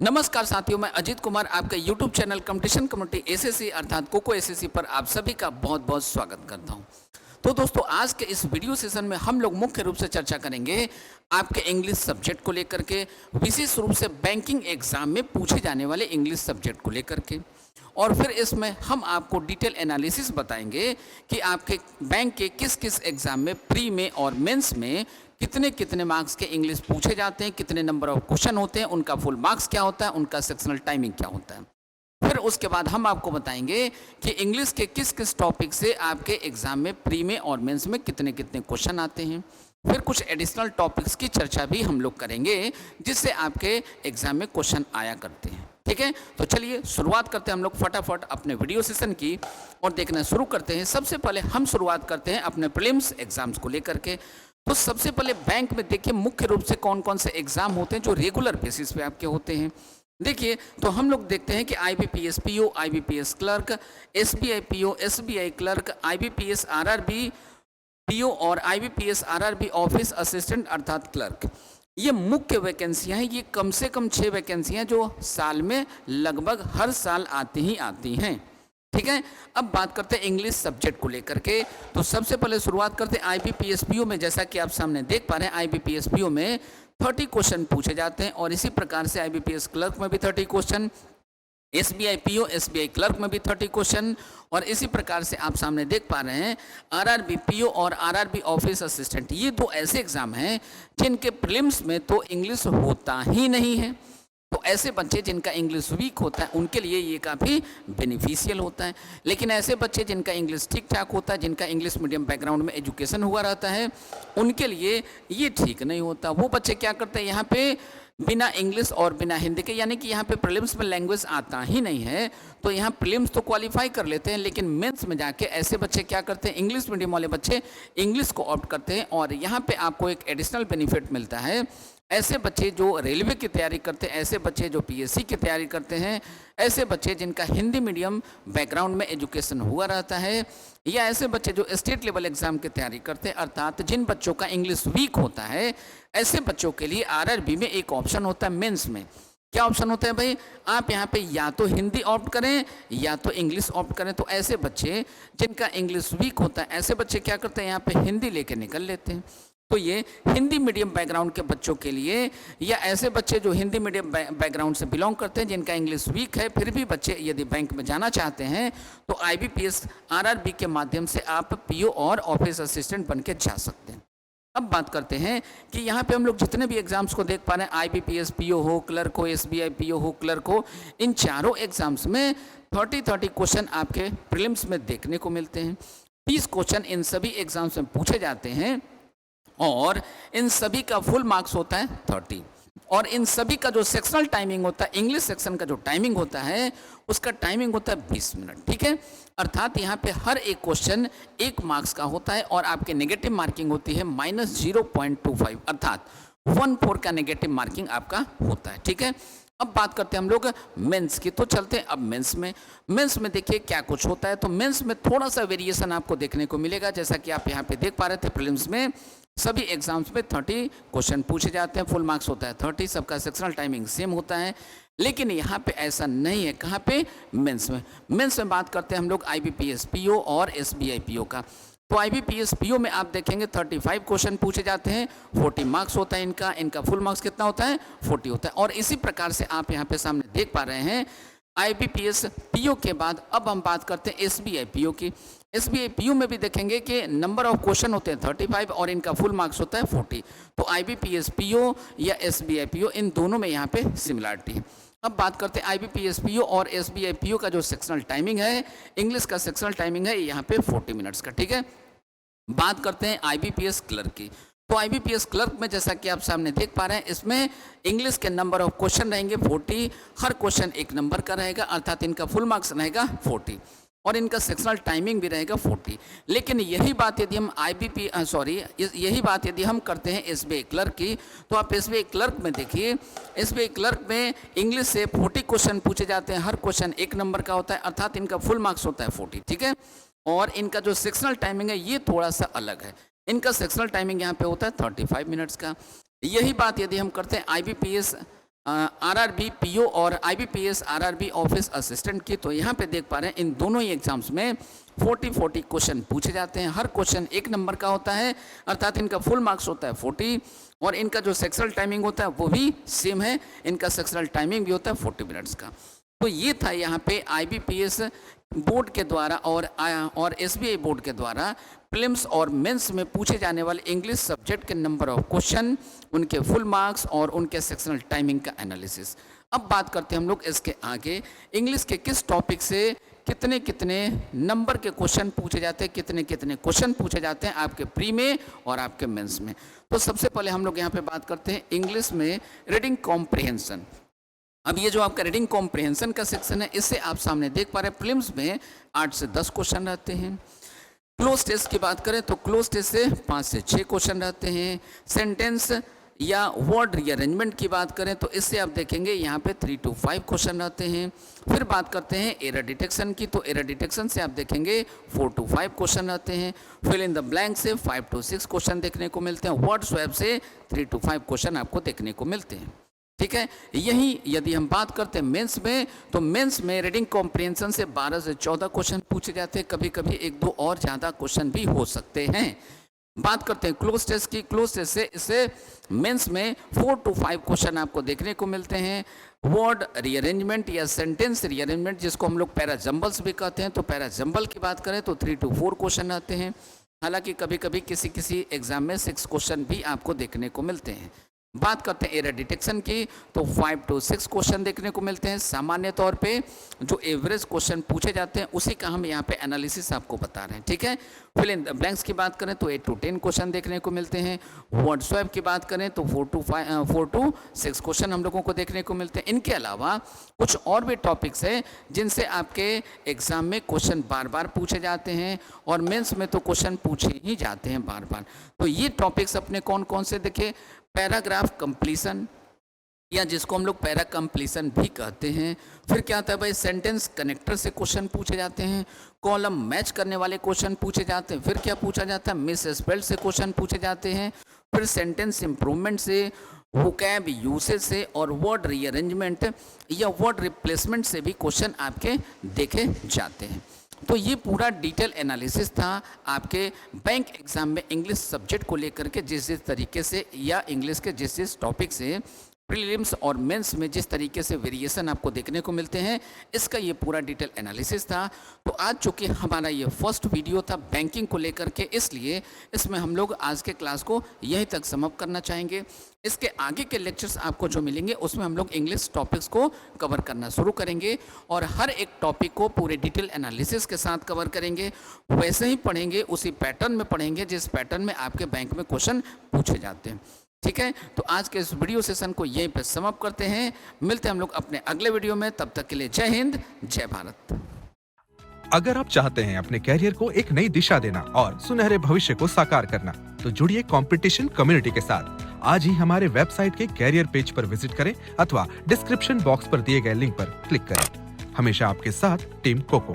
नमस्कार साथियों, मैं अजीत कुमार आपका YouTube channel competition community SSC अर्थात कोको एसएससी पर आप सभी का बहुत बहुत स्वागत करता हूं। तो दोस्तों, आज के इस वीडियो सेशन में हम लोग मुख्य रूप से चर्चा करेंगे आपके इंग्लिश सब्जेक्ट को लेकर के, विशेष रूप से बैंकिंग एग्जाम में पूछे जाने वाले इंग्लिश सब्जेक्ट को लेकर के। और फिर इसमें हम आपको डिटेल एनालिसिस बताएंगे कि आपके बैंक के किस किस एग्जाम में, प्री में और मेंस में कितने कितने मार्क्स के इंग्लिश पूछे जाते हैं, कितने नंबर ऑफ क्वेश्चन होते हैं, उनका फुल मार्क्स क्या होता है, उनका सेक्शनल टाइमिंग क्या होता है। फिर उसके बाद हम आपको बताएंगे कि इंग्लिश के किस किस टॉपिक से आपके एग्जाम में, प्री में और मेंस में कितने कितने क्वेश्चन आते हैं। फिर कुछ एडिशनल टॉपिक्स की चर्चा भी हम लोग करेंगे जिससे आपके एग्जाम में क्वेश्चन आया करते हैं। ठीक है, तो चलिए शुरुआत करते हैं हम लोग फटाफट अपने वीडियो सेशन की और देखना शुरू करते हैं। सबसे पहले हम शुरुआत करते हैं अपने प्रीलिम्स एग्जाम्स को लेकर के। तो सबसे पहले बैंक में देखिए मुख्य रूप से कौन कौन से एग्जाम होते हैं जो रेगुलर बेसिस पे आपके होते हैं। देखिए, तो हम लोग देखते हैं कि IBPS PO, IBPS clerk, SBI PO, SBI clerk, IBPS RRB PO और IBPS RRB ऑफिस असिस्टेंट अर्थात क्लर्क, ये मुख्य वैकेंसियां हैं। ये कम से कम 6 वैकेंसियां जो साल में लगभग हर साल आती हैं। ठीक है, अब बात करते हैं इंग्लिश सब्जेक्ट को लेकर के। तो सबसे पहले शुरुआत करते हैं IBPS PO में। जैसा कि आप सामने देख पा रहे हैं, IBPS PO में 30 क्वेश्चन पूछे जाते हैं और इसी प्रकार से IBPS क्लर्क में भी 30 question, SBI PO, SBI clerk में भी 30 क्वेश्चन और इसी प्रकार से आप सामने देख पा रहे हैं RRB PO और RRB ऑफिस असिस्टेंट। ये दो ऐसे एग्जाम हैं जिनके प्रीलिम्स में तो इंग्लिश होता ही नहीं है। तो ऐसे बच्चे जिनका इंग्लिश वीक होता है उनके लिए ये काफ़ी बेनिफिशियल होता है। लेकिन ऐसे बच्चे जिनका इंग्लिश ठीक ठाक होता है, जिनका इंग्लिश मीडियम बैकग्राउंड में एजुकेशन हुआ रहता है, उनके लिए ये ठीक नहीं होता। वो बच्चे क्या करते हैं, यहाँ पे बिना इंग्लिश और बिना हिंदी के, यानी कि यहाँ पे प्रीलिम्स में लैंग्वेज आता ही नहीं है, तो यहाँ प्रीलिम्स तो क्वालिफाई कर लेते हैं, लेकिन मेंस में जाके ऐसे बच्चे क्या करते हैं, इंग्लिश मीडियम वाले बच्चे इंग्लिश को ऑप्ट करते हैं। और यहाँ पे आपको एक एडिशनल बेनिफिट मिलता है। ऐसे बच्चे जो रेलवे की तैयारी करते हैं, ऐसे बच्चे जो PSC की तैयारी करते हैं, ऐसे बच्चे जिनका हिंदी मीडियम बैकग्राउंड में एजुकेशन हुआ रहता है, या ऐसे बच्चे जो स्टेट लेवल एग्जाम की तैयारी करते हैं, अर्थात जिन बच्चों का इंग्लिश वीक होता है, ऐसे बच्चों के लिए RRB में एक ऑप्शन होता है मेंस में। क्या ऑप्शन होता है भाई, आप यहाँ पे या तो हिंदी ऑप्ट करें या तो इंग्लिश ऑप्ट करें। तो ऐसे बच्चे जिनका इंग्लिश वीक होता है, ऐसे बच्चे क्या करते हैं, यहाँ पे हिंदी लेके निकल लेते हैं। तो ये हिंदी मीडियम बैकग्राउंड के बच्चों के लिए, या ऐसे बच्चे जो हिंदी मीडियम बैकग्राउंड से बिलोंग करते हैं, जिनका इंग्लिश वीक है, फिर भी बच्चे यदि बैंक में जाना चाहते हैं तो IBPS RRB के माध्यम से आप PO और ऑफिस असिस्टेंट बन के जा सकते हैं। अब बात करते हैं कि यहाँ पे हम लोग जितने भी एग्जाम्स को देख पा रहे हैं, IBPS PO हो, क्लर्क हो, SBI PO हो, क्लर्क हो, इन चारों एग्जाम्स में 30 क्वेश्चन आपके प्रीलिम्स में देखने को मिलते हैं। 30 क्वेश्चन इन सभी एग्जाम्स में पूछे जाते हैं और इन सभी का फुल मार्क्स होता है 30। और इन सभी का जो सेक्शनल टाइमिंग होता है, इंग्लिश सेक्शन का जो टाइमिंग होता है, उसका टाइमिंग होता है 20 मिनट। ठीक है, अर्थात यहाँ पे हर एक क्वेश्चन 1 मार्क्स का होता है और आपके नेगेटिव मार्किंग होती है -0.25, अर्थात 1/4 का नेगेटिव मार्किंग आपका होता है। ठीक है, अब बात करते हैं हम लोग मेंस की। तो चलते हैं अब मेंस में देखिए क्या कुछ होता है। तो मेंस में थोड़ा सा वेरिएशन आपको देखने को मिलेगा। जैसा कि आप यहाँ पे देख पा रहे थे, प्रीलिम्स में सभी एग्जाम्स में 30 क्वेश्चन पूछे जाते हैं, फुल मार्क्स होता है 30, सबका सेक्शनल टाइमिंग सेम होता है। लेकिन यहाँ पे ऐसा नहीं है। कहाँ पे, मेंस में बात करते हैं हम लोग IBPS PO और SBI PO का। तो IBPS PO में आप देखेंगे 35 क्वेश्चन पूछे जाते हैं, 40 मार्क्स होता है इनका फुल मार्क्स कितना होता है, 40 होता है। और इसी प्रकार से आप यहाँ पे सामने देख पा रहे हैं IBPS PO के बाद अब हम बात करते हैं SBI PO की। SBI PO में भी देखेंगे कि नंबर ऑफ क्वेश्चन होते हैं 35 और इनका फुल मार्क्स होता है 40। तो IBPS PO या SBI PO, इन दोनों में यहाँ पे सिमिलरिटी है। अब बात करते हैं IBPS PO और SBI PO का जो सेक्शनल टाइमिंग है, इंग्लिश का सेक्शनल टाइमिंग है यहाँ पे 40 मिनट्स का। ठीक है, बात करते हैं IBPS क्लर्क की। तो IBPS क्लर्क में जैसा कि आप सामने देख पा रहे हैं, इसमें इंग्लिश के नंबर ऑफ क्वेश्चन रहेंगे 40, हर क्वेश्चन 1 नंबर का रहेगा, अर्थात इनका फुल मार्क्स रहेगा 40 और इनका सेक्शनल टाइमिंग भी रहेगा 40। लेकिन यही बात यदि हम यही बात यदि हम करते हैं SBI क्लर्क की, तो आप SBI क्लर्क में देखिए, SBI क्लर्क में इंग्लिश से 40 क्वेश्चन पूछे जाते हैं, हर क्वेश्चन 1 नंबर का होता है, अर्थात इनका फुल मार्क्स होता है 40। ठीक है, और इनका जो सेक्शनल टाइमिंग है ये थोड़ा सा अलग है। इनका सेक्शनल टाइमिंग यहाँ पे होता है 35 मिनट्स का। यही बात यदि हम करते हैं IBPS आरआरबी पीओ और आईबीपीएस आरआरबी ऑफिस असिस्टेंट की, तो यहाँ पे देख पा रहे हैं इन दोनों ही एग्जाम्स में 40 क्वेश्चन पूछे जाते हैं। हर क्वेश्चन 1 नंबर का होता है, अर्थात इनका फुल मार्क्स होता है 40, और इनका जो सेक्शनल टाइमिंग होता है वो भी सेम है, इनका सेक्शनल टाइमिंग भी होता है 40 मिनट्स का। तो ये था यहाँ पे आईबीपीएस बोर्ड के द्वारा और एसबीआई बोर्ड के द्वारा प्रीलिम्स और मेंस में पूछे जाने वाले इंग्लिश सब्जेक्ट के नंबर ऑफ क्वेश्चन, उनके फुल मार्क्स और उनके सेक्शनल टाइमिंग का एनालिसिस। अब बात करते हैं हम लोग इसके आगे, इंग्लिश के किस टॉपिक से कितने कितने नंबर के क्वेश्चन पूछे जाते हैं, कितने कितने क्वेश्चन पूछे जाते हैं आपके प्री में और आपके मेंस में। तो सबसे पहले हम लोग यहाँ पे बात करते हैं इंग्लिश में रीडिंग कॉम्प्रिहेंशन। अब ये जो आपका रीडिंग कॉम्प्रिहेंशन का सेक्शन है, इससे आप सामने देख पा रहे हैं प्रीलिम्स में 8 से 10 क्वेश्चन रहते हैं। क्लोज टेस्ट की बात करें तो क्लोज टेस्ट से 5 से 6 क्वेश्चन रहते हैं। सेंटेंस या वर्ड रीअरेंजमेंट की बात करें तो इससे आप देखेंगे यहाँ पे 3 to 5 क्वेश्चन रहते हैं। फिर बात करते हैं एरर डिटेक्शन की, तो एरर डिटेक्शन से आप देखेंगे 4 to 5 क्वेश्चन रहते हैं। फिल इन द ब्लैंक से 5 to 6 क्वेश्चन देखने को मिलते हैं। वर्ड स्वैप से 3 to 5 क्वेश्चन आपको देखने को मिलते हैं। ठीक है, यही यदि हम बात करते हैं मेंस में, तो मेंस में रीडिंग कॉम्प्रिहेंशन से 12 से 14 क्वेश्चन पूछे जाते हैं, कभी कभी 1-2 और ज़्यादा क्वेश्चन भी हो सकते हैं। बात करते हैं क्लोज टेस्ट की, क्लोज टेस्ट से इससे मेंस में 4 to 5 क्वेश्चन आपको देखने को मिलते हैं। वर्ड रीअरेंजमेंट या सेंटेंस रीअरेंजमेंट, जिसको हम लोग पैराजम्बल्स भी कहते हैं, तो पैराजम्बल की बात करें तो 3 to 4 क्वेश्चन आते हैं। हालांकि कभी कभी किसी एग्जाम में 6 क्वेश्चन भी आपको देखने को मिलते हैं। बात करते हैं एरर डिटेक्शन की, तो 5 to 6 क्वेश्चन देखने को मिलते हैं। सामान्य तौर पे जो एवरेज क्वेश्चन पूछे जाते हैं उसी का हम यहाँ पे एनालिसिस आपको बता रहे हैं। ठीक है, फिल इन द ब्लैंक्स की बात करें तो 8 to 10 क्वेश्चन देखने को मिलते हैं। वर्ड स्वैप की बात करें तो 4 to 6 क्वेश्चन हम लोगों को देखने को मिलते हैं। इनके अलावा कुछ और भी टॉपिक्स हैं जिनसे आपके एग्जाम में क्वेश्चन बार बार पूछे जाते हैं और मेंस में तो क्वेश्चन पूछे ही जाते हैं बार बार। तो ये टॉपिक्स अपने कौन कौन से देखे, पैराग्राफ कंप्लीशन या जिसको हम लोग पैरा कंप्लीशन भी कहते हैं। फिर क्या आता है भाई, सेंटेंस कनेक्टर से क्वेश्चन पूछे जाते हैं। कॉलम मैच करने वाले क्वेश्चन पूछे जाते हैं। फिर क्या पूछा जाता है, मिस स्पेल्ड से क्वेश्चन पूछे जाते हैं। फिर सेंटेंस इंप्रूवमेंट से, वोकैब यूसेज से और वर्ड रीअरेंजमेंट या वर्ड रिप्लेसमेंट से भी क्वेश्चन आपके देखे जाते हैं। तो ये पूरा डिटेल एनालिसिस था आपके बैंक एग्जाम में इंग्लिश सब्जेक्ट को लेकर के, जिस तरीके से या इंग्लिश के जिस टॉपिक से प्रीलिम्स और मेंस में जिस तरीके से वेरिएशन आपको देखने को मिलते हैं, इसका ये पूरा डिटेल एनालिसिस था। तो आज चूँकि हमारा ये फर्स्ट वीडियो था बैंकिंग को लेकर के, इसलिए इसमें हम लोग आज के क्लास को यहीं तक समाप्त करना चाहेंगे। इसके आगे के लेक्चर्स आपको जो मिलेंगे उसमें हम लोग इंग्लिश टॉपिक्स को कवर करना शुरू करेंगे और हर एक टॉपिक को पूरे डिटेल एनालिसिस के साथ कवर करेंगे। वैसे ही पढ़ेंगे, उसी पैटर्न में पढ़ेंगे जिस पैटर्न में आपके बैंक में क्वेश्चन पूछे जाते हैं। ठीक है, तो आज के इस वीडियो सेशन को यहीं पे समाप्त करते हैं। मिलते हैं हम लोग अपने अगले वीडियो में, तब तक के लिए जय हिंद, जय भारत। अगर आप चाहते हैं अपने कैरियर को एक नई दिशा देना और सुनहरे भविष्य को साकार करना, तो जुड़िए कंपटीशन कम्युनिटी के साथ। आज ही हमारे वेबसाइट के कैरियर पेज पर विजिट करें अथवा डिस्क्रिप्शन बॉक्स पर दिए गए लिंक पर क्लिक करें। हमेशा आपके साथ टीम कोको।